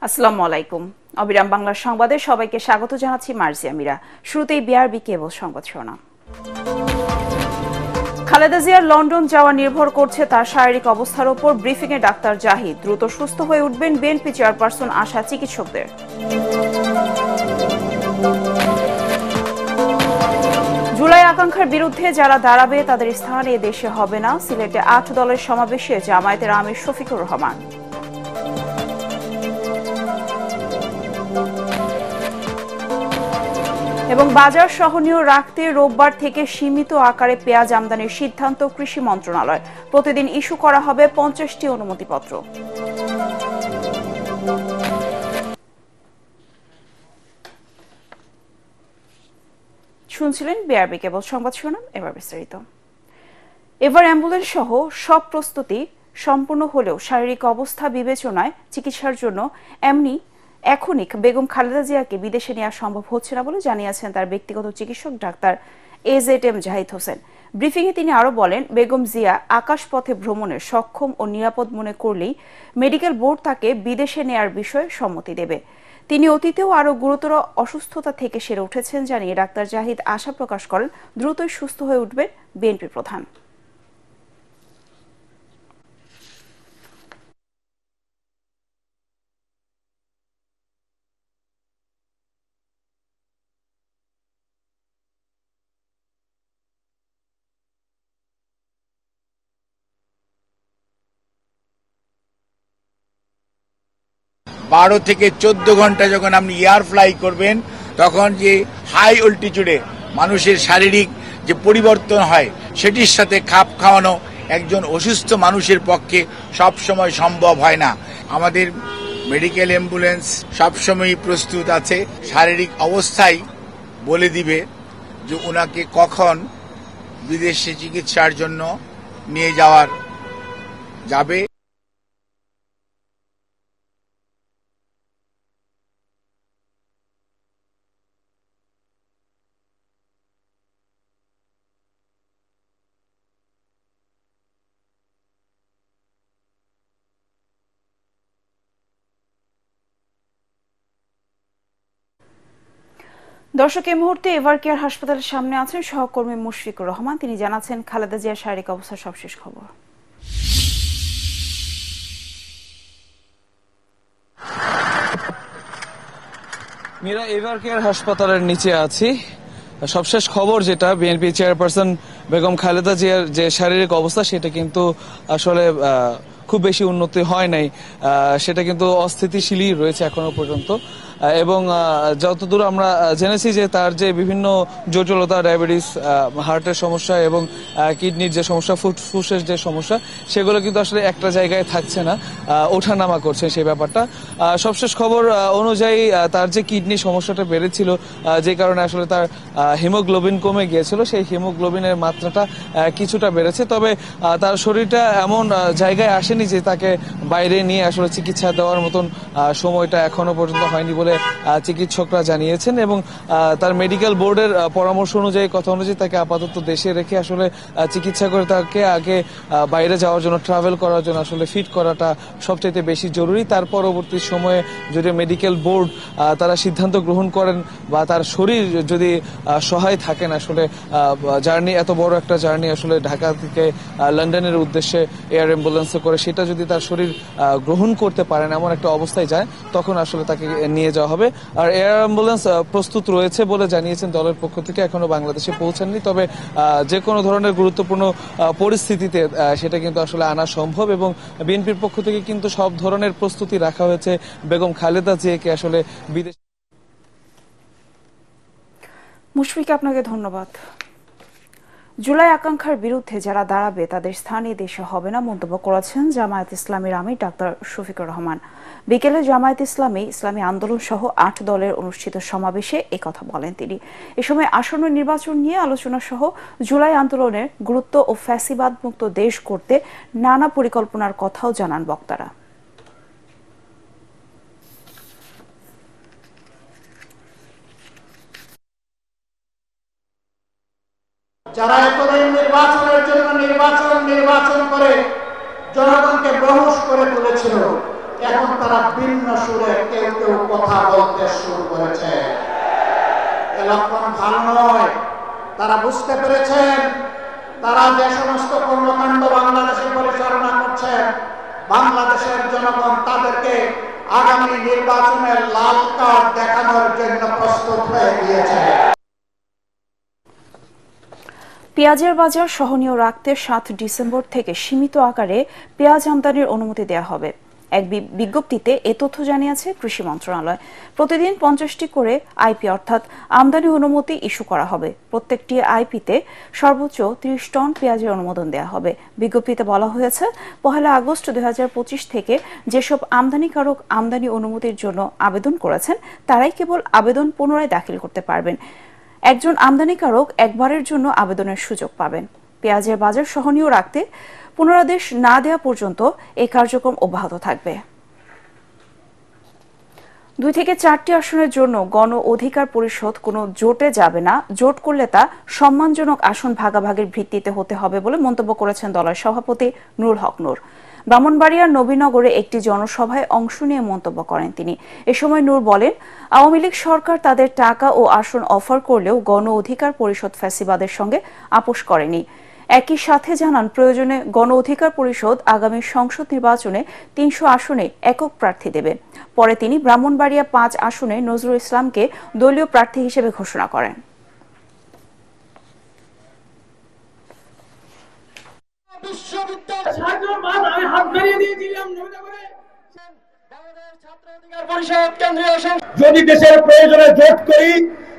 আসসালামু আলাইকুম। অবিরাম বাংলার সংবাদে সবাইকে স্বাগত জানাচ্ছি মার্জিয়া মিরা। শুরুতেই বিআরবি কেবল সংবাদ শিরোনাম। খালেদা জিয়ার লন্ডন যাওয়া নির্ভর করছে তার শারীরিক অবস্থার উপর। ব্রিফিংয়ে ডাক্তার জাহিদ। দ্রুত সুস্থ হয়ে উঠবেন বিএনপি চেয়ারপারসন আশা চিকিৎসকদের। জুলাই আকাঙ্ক্ষার বিরুদ্ধে যারা দাঁড়াবে তাদের স্থান এ দেশে হবে না। সিলেটে ৮ দলের সমাবেশে জামায়াতের আমির শফিকুর রহমান। এবং বাজার সহনীয় রাখতে রোববার থেকে সীমিত আকারে পেঁয়াজ আমদানির সিদ্ধান্ত কৃষি মন্ত্রণালয়। প্রতিদিন ইস্যু করা হবে 50টি অনুমতিপত্র। শুনছিলেন বিআরবি কেবল সংবাদ শিরোনাম, এবার বিস্তারিত। এবার অ্যাম্বুলেন্স সহ সব প্রস্তুতি সম্পূর্ণ হলেও শারীরিক অবস্থা বিবেচনায় চিকিৎসার জন্য এখনই বেগম খালেদা জিয়াকে বিদেশে নেওয়া সম্ভব হচ্ছে না বলে জানিয়েছেন তার ব্যক্তিগত চিকিৎসক ডাক্তার AZM জাহিদ হোসেন। ব্রিফিংয়ে তিনি আরও বলেন, বেগম জিয়া আকাশপথে ভ্রমণে সক্ষম ও নিরাপদ মনে করলেই মেডিকেল বোর্ড তাকে বিদেশে নেয়ার বিষয়ে সম্মতি দেবে। তিনি অতীতেও আরও গুরুতর অসুস্থতা থেকে সেরে উঠেছেন জানিয়ে ডাক্তার জাহিদ আশা প্রকাশ করেন দ্রুতই সুস্থ হয়ে উঠবেন বিএনপি প্রধান। বারো থেকে 14 ঘন্টা যখন আপনি এয়ার ফ্লাই করবেন, তখন যে হাই অল্টিটিউডে মানুষের শারীরিক যে পরিবর্তন হয় সেটির সাথে খাপ খাওয়ানো একজন অসুস্থ মানুষের পক্ষে সবসময় সম্ভব হয় না। আমাদের মেডিকেল অ্যাম্বুলেন্স সবসময়ই প্রস্তুত আছে। শারীরিক অবস্থাই বলে দিবে যে ওনাকে কখন বিদেশে চিকিৎসার জন্য নিয়ে যাবে। দর্শক, এই মুহূর্তে এভার কেয়ার হাসপাতালের সামনে আছেন সহকর্মী মুশফিকুর রহমান। তিনি জানাচ্ছেন খালেদা জিয়ার শারীরিক অবস্থার সবশেষ খবর। মীরা, এভার কেয়ার হাসপাতালের নিচে আছি। সবশেষ খবর যেটা, বিএনপি চেয়ারপারসন বেগম খালেদা জিয়ার যে শারীরিক অবস্থা সেটা কিন্তু আসলে খুব বেশি উন্নতি হয় নাই। সেটা কিন্তু অস্থিতিশীলই রয়েছে এখনো পর্যন্ত। এবং যতদূর আমরা জেনেছি যে তার যে বিভিন্ন জটিলতা, ডায়াবেটিস, হার্টের সমস্যা এবং কিডনির যে সমস্যা, ফুসফুসের যে সমস্যা, সেগুলো কিন্তু আসলে একটা জায়গায় থাকছে না, ওঠানামা করছে সেই ব্যাপারটা। সবশেষ খবর অনুযায়ী তার যে কিডনি সমস্যাটা বেড়েছিল, যে কারণে আসলে তার হিমোগ্লোবিন কমে গিয়েছিল, সেই হিমোগ্লোবিনের মাত্রাটা কিছুটা বেড়েছে। তবে তার শরীরটা এমন জায়গায় আসেনি যে তাকে বাইরে নিয়ে আসলে চিকিৎসা দেওয়ার মতন সময়টা এখনো পর্যন্ত হয়নি বলে চিকিৎসকরা জানিয়েছেন। এবং তার মেডিকেল বোর্ডের পরামর্শ অনুযায়ী, কথা অনুযায়ী তাকে আপাতত দেশে রেখে আসলে চিকিৎসা করে তাকে আগে বাইরে যাওয়ার জন্য, ট্রাভেল করার জন্য আসলে ফিট করাটা সবচেয়ে বেশি জরুরি। তার পরবর্তী সময়ে যদি মেডিকেল বোর্ড তারা সিদ্ধান্ত গ্রহণ করেন বা তার শরীর যদি সহায় থাকেন, আসলে জার্নি, এত বড় একটা জার্নি আসলে ঢাকা থেকে লন্ডনের উদ্দেশ্যে এয়ার অ্যাম্বুলেন্সে করে, সেটা যদি তার শরীর গ্রহণ করতে পারেন, এমন একটা অবস্থায় যায়, তখন আসলে তাকে নিয়ে যাওয়া হবে। আর এয়ার অ্যাম্বুলেন্স প্রস্তুত রয়েছে বলে জানিয়েছেন দলের পক্ষ থেকে, এখনো বাংলাদেশে পৌঁছাননি। তবে যে কোনো ধরনের গুরুত্বপূর্ণ পরিস্থিতিতে সেটা কিন্তু আসলে আনা সম্ভব। এবং বিএনপির পক্ষ থেকে কিন্তু সব ধরনের প্রস্তুতি রাখা হয়েছে বেগম খালেদা জিয়াকে আসলে বিদেশ। মুশফিক, আপনাকে ধন্যবাদ। জুলাই আকাঙ্ক্ষার বিরুদ্ধে যারা দাঁড়াবে তাদের স্থান এ দেশে হবে না মন্তব্য করেছেন জামায়াত ইসলামীর আমির ডাক্তার শফিকুর রহমান। বিকেলে জামায়াত ইসলামী আন্দোলন সহ ৮ দলের অনুষ্ঠিত সমাবেশে একথা বলেন তিনি। এ সময় আসন্ন নির্বাচন নিয়ে আলোচনা সহ জুলাই আন্দোলনের গুরুত্ব ও ফ্যাসিবাদ মুক্ত দেশ করতে নানা পরিকল্পনার কথাও জানান বক্তারা। যারা এতদিন নির্বাচনের জন্য নির্বাচন করে জনগণকে বেহুশ করে তুলেছিল, এখন তারা ভিন্ন সুরে কেউ কেউ কথা বলতে শুরু করেছে। এ লক্ষণ ভালো নয়। তারা বুঝতে পেরেছেন তারা যে সমস্ত কর্মকাণ্ড বাংলাদেশে পরিচালনা করছেন, বাংলাদেশের জনগণ তাদেরকে আগামী নির্বাচনে লাল কার্ড দেখানোর জন্য প্রস্তুত হয়ে গিয়েছে। পেঁয়াজের বাজার সহনীয় রাখতে 7 ডিসেম্বর থেকে সীমিত আকারে পেঁয়াজ আমদানির অনুমতি দেওয়া হবে। এক বিজ্ঞপ্তিতে এ তথ্য জানিয়েছে কৃষি মন্ত্রণালয়। প্রতিদিন 50টি করে আইপি অর্থাৎ আমদানি অনুমতি ইস্যু করা হবে। প্রত্যেকটি আইপিতে সর্বোচ্চ 30 টন পেঁয়াজের অনুমোদন দেওয়া হবে। বিজ্ঞপ্তিতে বলা হয়েছে 1 আগস্ট 2025 থেকে যেসব আমদানিকারক আমদানি অনুমতির জন্য আবেদন করেছেন তারাই কেবল আবেদন পুনরায় দাখিল করতে পারবেন। একজন আমদানিকারক একবারের জন্য আবেদনের সুযোগ পাবেন। পেঁয়াজের বাজার সহনীয় রাখতে পুনরাদেশ না দেওয়া পর্যন্ত এই কার্যক্রম অব্যাহত থাকবে। 2 থেকে 4টি আসনের জন্য গণ অধিকার পরিষদ কোনো জোটে যাবে না। জোট করলে তা সম্মানজনক আসন ভাগাভাগির ভিত্তিতে হতে হবে বলে মন্তব্য করেছেন দলের সভাপতি নুরুল হক নূর। ব্রাহ্মণবাড়িয়ার নবীনগরে একটি জনসভায় অংশ নিয়ে মন্তব্য করেন তিনি। এ সময় নূর বলেন, আওয়ামী লীগ সরকার তাদের টাকা ও আসন অফার করলেও গণ অধিকার পরিষদ ফ্যাসিবাদের সঙ্গে আপোষ করেনি। একই সাথে জানান প্রয়োজনে গণ অধিকার পরিষদ আগামী সংসদ নির্বাচনে 300 আসনে একক প্রার্থী দেবে। পরে তিনি ব্রাহ্মণবাড়িয়া 5 আসনে নজরুল ইসলামকে দলীয় প্রার্থী হিসেবে ঘোষণা করেন। যদি দেশের প্রয়োজনে জোট করি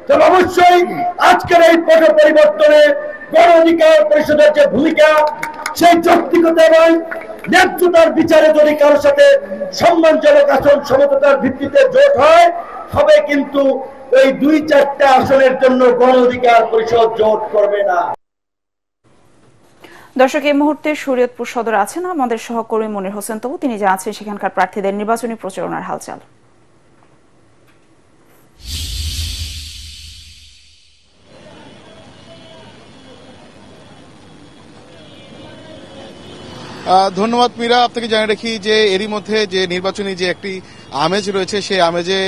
তবে অবশ্যই আজকের এই পট পরিবর্তনে গণ অধিকার পরিষদের যে ভূমিকা, সেই যৌক্তিকতা এবং ন্যায্যতার বিচারে যদি কারোর সাথে সম্মানজনক আসন সমতার ভিত্তিতে জোট হয়, হবে কিন্তু ওই 2-4টা আসনের জন্য গণ অধিকার পরিষদ জোট করবে না। দর্শক, এই মুহূর্তে শরীয়তপুর সদর আছেন আমাদের সহকর্মী মনির হোসেন তবু। তিনি জানাচ্ছেন সেখানকার প্রার্থীদের নির্বাচনী প্রচারণার হালচাল। ধন্যবাদ মীরা। আপনাকে জানিয়ে রাখি যে এরই মধ্যে যে নির্বাচনী যে একটি আমেজ রয়েছে সেই আমেজে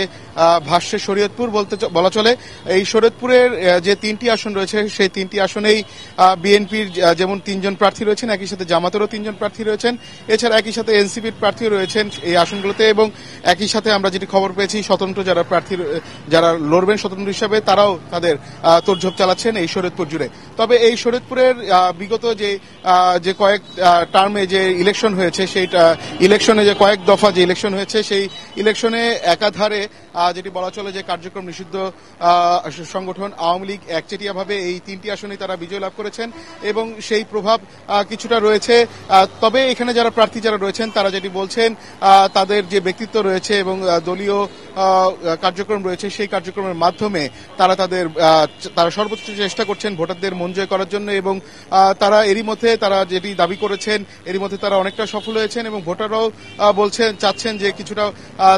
ভাষ্যে শরীয়তপুর বলা চলে। এই শরীয়তপুরের যে 3টি আসন রয়েছে সেই 3টি আসনেই বিএনপির যেমন 3 জন প্রার্থী রয়েছেন, একই সাথে জামাতেরও 3 জন প্রার্থী রয়েছেন, এছাড়া একই সাথে এনসিপির প্রার্থীও রয়েছেন এই আসনগুলোতে। এবং একই সাথে আমরা যেটি খবর পেয়েছি স্বতন্ত্র যারা প্রার্থী যারা লড়বেন স্বতন্ত্র হিসাবে তারাও তাদের তোড়জোড় চালাচ্ছেন এই শরীয়তপুর জুড়ে। তবে এই শরীয়তপুরের বিগত যে কয়েক টার্মে যে ইলেকশন হয়েছে সেই ইলেকশনে যে কয়েক দফা যে ইলেকশন হয়েছে সেই ইলেকশনে একাধারে যেটি বলা চলে যে কার্যক্রম নিষিদ্ধ সংগঠন আওয়ামী লীগ একচেটিয়াভাবে এই 3টি আসনে তারা বিজয় লাভ করেছেন এবং সেই প্রভাব কিছুটা রয়েছে। তবে এখানে যারা প্রার্থী যারা রয়েছেন তারা যেটি বলছেন তাদের যে ব্যক্তিত্ব রয়েছে এবং দলীয় কার্যক্রম রয়েছে সেই কার্যক্রমের মাধ্যমে তারা সর্বোচ্চ চেষ্টা করছেন ভোটারদের মন জয় করার জন্য এবং তারা এরই মধ্যে তারা যেটি দাবি করেছেন এরই মধ্যে তারা অনেকটা সফল হয়েছেন এবং ভোটাররাও চাচ্ছেন যে কিছুটা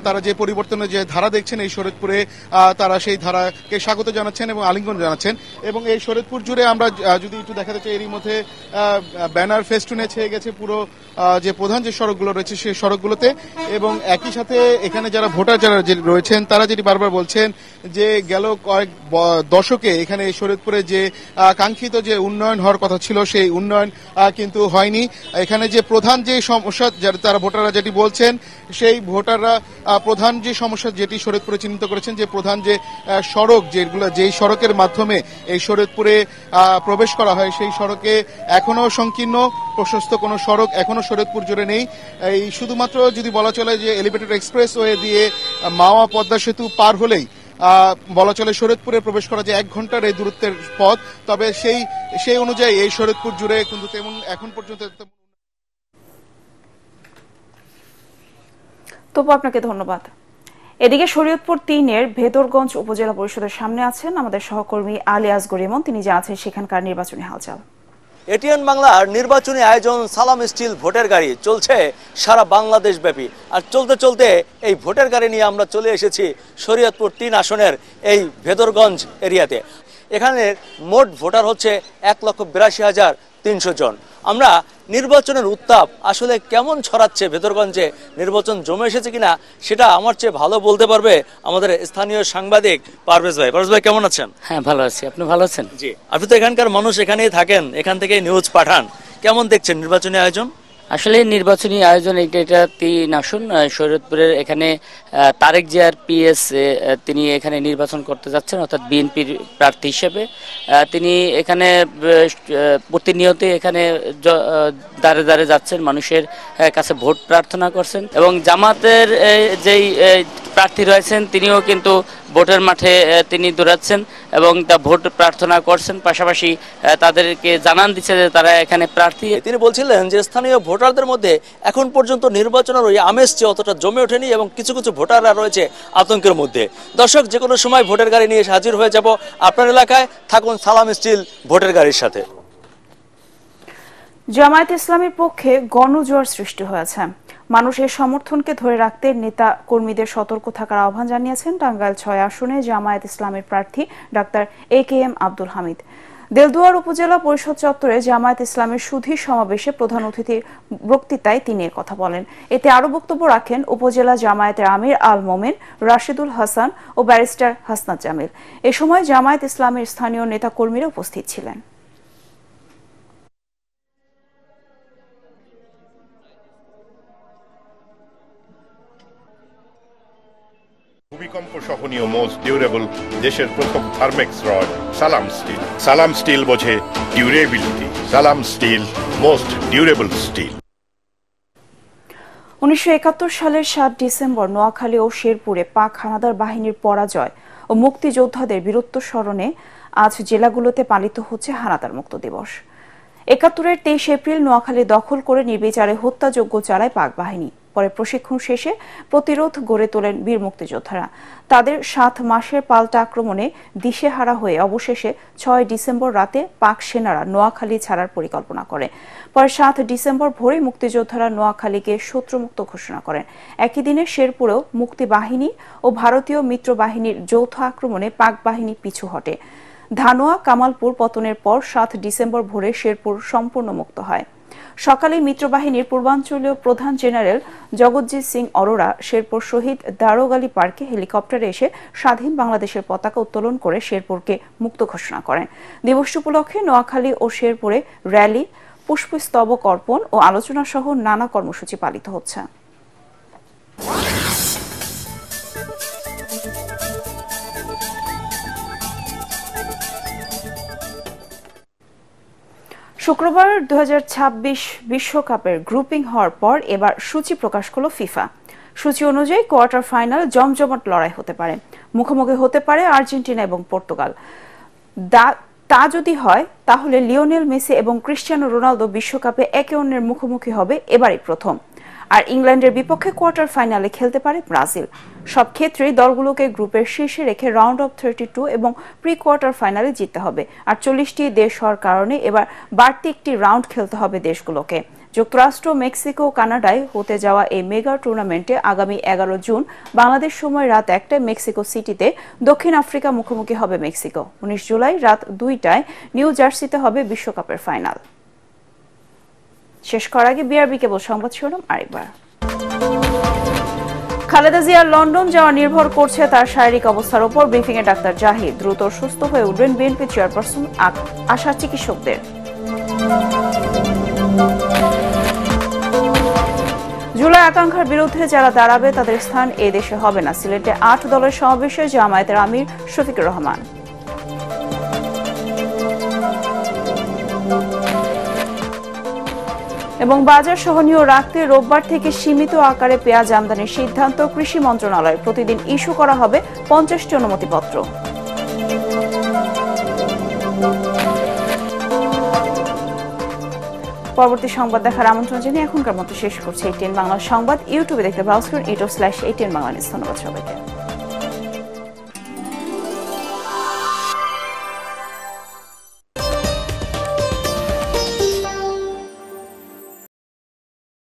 তারা যে পরিবর্তনের যে ধারা দেখছেন এই শরীয়তপুরে তারা সেই ধারাকে স্বাগত জানাচ্ছেন এবং আলিঙ্গন জানাচ্ছেন। এবং এই শরীয়তপুর জুড়ে আমরা যদি একটু দেখাতে চাই এরই মধ্যে ব্যানার ফেস্টুনে ছেয়ে গেছে পুরো যে প্রধান যে সড়কগুলো রয়েছে সেই সড়কগুলোতে। এবং একই সাথে এখানে যারা ভোটার যারা রয়েছেন তারা যেটি বারবার বলছেন যে গেল কয়েক দশকে এখানে এই শরীয়তপুরে যে কাঙ্ক্ষিত যে উন্নয়ন হওয়ার কথা ছিল সেই উন্নয়ন কিন্তু হয়নি। এখানে যে প্রধান যে সমস্যা তারা ভোটাররা যেটি বলছেন সেই ভোটাররা প্রধান যে সমস্যা যেটি শরীয়তপুরে চিহ্নিত করেছেন যে প্রধান যে সড়ক যেই সড়কের মাধ্যমে এই শরীয়তপুরে প্রবেশ করা হয় সেই সড়কে এখনো সংকীর্ণ, প্রশস্ত কোনো সড়ক এখনো শরীয়তপুর জুড়ে নেই। এই শুধুমাত্র যদি বলা চলে যে এলিভেটেড এক্সপ্রেসওয়ে দিয়ে মাওয়া পদ্মা সেতু পার হলেই বলা চলে শরীয়তপুরে প্রবেশ করা যে 1 ঘন্টার এই দূরত্বের পথ। তবে সেই অনুযায়ী এই শরীয়তপুর জুড়ে কিন্তু তেমন এখন পর্যন্ত। তবু আপনাকে ধন্যবাদ। এদিকে শরীয়তপুর 3-এর ভেদরগঞ্জ উপজেলা পরিষদের সামনে আছেন আমাদের সহকর্মী আলী আসগর ইমন। তিনি জানাচ্ছেন সেখানকার নির্বাচনী হালচাল। এটিএন বাংলার নির্বাচনী আয়োজন সালাম স্টিল ভোটের গাড়ি চলছে সারা বাংলাদেশ ব্যাপী। আর চলতে চলতে এই ভোটের গাড়ি নিয়ে আমরা চলে এসেছি শরীয়তপুর 3 আসনের এই ভেদরগঞ্জ এরিয়াতে। এখানে মোট ভোটার হচ্ছে 1,82,000 300 জন। আমরা নির্বাচনের উত্তাপ আসলে কেমন ছড়াচ্ছে ভেতরগঞ্জে, নির্বাচন জমে এসেছে কিনা সেটা আমার চেয়ে ভালো বলতে পারবে আমাদের স্থানীয় সাংবাদিক পারভেজ ভাই। পারভেজ ভাই কেমন আছেন? হ্যাঁ, ভালো আছি। আপনি ভালো আছেন? জি, আপনি তো এখানকার মানুষ, এখানেই থাকেন, এখান থেকেই নিউজ পাঠান। কেমন দেখছেন নির্বাচনী আয়োজন? আসলে নির্বাচনী আয়োজন এটা 3 আসন শরীয়তপুরের, এখানে তারেক জিয়ার পিএস তিনি এখানে নির্বাচন করতে যাচ্ছেন, অর্থাৎ বিএনপির প্রার্থী হিসেবে। তিনি এখানে প্রতিনিয়ত এখানে দাঁড়ে দাঁড়ে যাচ্ছেন, মানুষের কাছে ভোট প্রার্থনা করছেন, এবং জামাতের যেই প্রার্থী রয়েছেন তিনিও কিন্তু ভোটের মাঠে তিনি দৌড়াচ্ছেন এবং তা ভোট প্রার্থনা করছেন, পাশাপাশি তাদেরকে জানান দিচ্ছে যে তারা এখানে প্রার্থী। তিনি বলছিলেন যে স্থানীয় ভোটারদের মধ্যে এখন পর্যন্ত নির্বাচনের ওই আমেজ যে অতটা জমে ওঠেনি এবং কিছু কিছু ভোটাররা রয়েছে আতঙ্কের মধ্যে। দর্শক, যে কোনো সময় ভোটের গাড়ি নিয়ে হাজির হয়ে যাব আপনার এলাকায়। থাকুন সালাম স্টিল ভোটের গাড়ির সাথে। জামায়াত ইসলামের পক্ষে গণজোয়ার সৃষ্টি হয়েছে। মানুষের সমর্থনকে ধরে রাখতে নেতা কর্মীদের সতর্ক থাকার আহ্বান জানিয়েছেন টাঙ্গাইল 6 আসনে জামায়াত ইসলামের প্রার্থী ডাক্তার AKM আব্দুল হামিদ। দেলদুয়ার উপজেলা পরিষদ চত্বরে জামায়াত ইসলামের সুধী সমাবেশে প্রধান অতিথির বক্তৃতায় তিনি এর কথা বলেন। এতে আরও বক্তব্য রাখেন উপজেলা জামায়াতের আমির আল মোমেন, রাশেদুল হাসান ও ব্যারিস্টার হাসনাত জামিল। এ সময় জামায়াত ইসলামের স্থানীয় নেতা কর্মীরা উপস্থিত ছিলেন। ভূমিকম্প সহনীয় মোস্ট ডিউরেবল দেশের প্রথম থার্মেক্স রড সালাম স্টিল। সালাম স্টিল বোঝে ডিউরেবিলিটি। সালাম স্টিল মোস্ট ডিউরেবল স্টিল। 1971 সালের 7 ডিসেম্বর নোয়াখালী ও শেরপুরে পাক হানাদার বাহিনীর পরাজয় ও মুক্তিযোদ্ধাদের বীরত্ব স্মরণে আজ জেলাগুলোতে পালিত হচ্ছে হানাদার মুক্ত দিবস। 71-এর 23 এপ্রিল নোয়াখালী দখল করে নির্বিচারে হত্যাযজ্ঞ চালায় পাক বাহিনী। পরে প্রশিক্ষণ শেষে প্রতিরোধ গড়ে তোলেন বীর মুক্তিযোদ্ধারা। তাদের 7 মাসের পাল্টা আক্রমণে দিশেহারা হয়ে অবশেষে 6 ডিসেম্বর রাতে পাক সেনারা নোয়াখালী ছাড়ার পরিকল্পনা করে। পরে 7 ডিসেম্বর ভোরে মুক্তিযোদ্ধারা নোয়াখালীকে শত্রুমুক্ত ঘোষণা করেন। একই দিনে শেরপুরেও মুক্তি বাহিনী ও ভারতীয় মিত্র বাহিনীর যৌথ আক্রমণে পাক বাহিনী পিছু হটে। ধানোয়া কামালপুর পতনের পর 7 ডিসেম্বর ভোরে শেরপুর সম্পূর্ণ মুক্ত হয়। সকালে মিত্রবাহিনীর পূর্বাঞ্চলীয় প্রধান জেনারেল জগৎজিৎ সিং অরোরা শেরপুর শহীদ দারোগ আলী পার্কে হেলিকপ্টারে এসে স্বাধীন বাংলাদেশের পতাকা উত্তোলন করে শেরপুরকে মুক্ত ঘোষণা করেন। দিবসটি উপলক্ষে নোয়াখালী ও শেরপুরে র্যালি, পুষ্পস্তবক অর্পণ ও আলোচনা সহ নানা কর্মসূচি পালিত হচ্ছে। শুক্রবার 2026 বিশ্বকাপের গ্রুপিং হওয়ার পর এবার সূচি প্রকাশ করল ফিফা। সূচি অনুযায়ী কোয়ার্টার ফাইনাল জমজমাট লড়াই হতে পারে। মুখোমুখি হতে পারে আর্জেন্টিনা এবং পর্তুগাল। তা যদি হয় তাহলে লিওনেল মেসি এবং ক্রিস্টিয়ানো রোনালদো বিশ্বকাপে একে অন্যের মুখোমুখি হবে এবারই প্রথম। আর ইংল্যান্ডের বিপক্ষে কোয়ার্টার ফাইনালে খেলতে পারে ব্রাজিল। সব ক্ষেত্রেই দলগুলোকে গ্রুপের শীর্ষে রেখে রাউন্ড অফ 32 এবং প্রি কোয়ার্টার ফাইনালে জিততে হবে। আর 40টি দেশ হওয়ার কারণে এবার বাড়তি একটি রাউন্ড খেলতে হবে দেশগুলোকে। যুক্তরাষ্ট্র, মেক্সিকো ও কানাডায় হতে যাওয়া এই মেগা টুর্নামেন্টে আগামী 11 জুন বাংলাদেশ সময় রাত 1টায় মেক্সিকো সিটিতে দক্ষিণ আফ্রিকা মুখোমুখি হবে মেক্সিকো। 19 জুলাই রাত 2টায় নিউ জার্সিতে হবে বিশ্বকাপের ফাইনাল। শেষ করার আগে বিআরবি কেবল সংবাদ শিরোনাম আরেকবার। খালেদা জিয়ার লন্ডন যাওয়া নির্ভর করছে তার শারীরিক অবস্থার উপর। ব্রিফিংয়ে ডাক্তার জাহিদ। দ্রুত সুস্থ হয়ে উঠবেন বিএনপি চেয়ারপারসন আশা চিকিৎসকদের। জুলাই আকাঙ্ক্ষার বিরুদ্ধে যারা দাঁড়াবে তাদের স্থান এ দেশে হবে না। সিলেটে 8 দলের সমাবেশে জামায়াতের আমির শফিকুর রহমান। এবং বাজার সহনীয় রাখতে রোববার থেকে সীমিত আকারে পেঁয়াজ আমদানির সিদ্ধান্ত কৃষি মন্ত্রণালয়। প্রতিদিন ইস্যু করা হবে 50টি অনুমতিপত্র। পরবর্তী সংবাদ দেখার আমন্ত্রণ জানিয়ে এখনকার মতো শেষ করছে ATN বাংলা সংবাদ। ইউটিউবে দেখতে ব্রাউজ করুন youtube/ATN বাংলা নিউজ। ধন্যবাদ সবাইকে।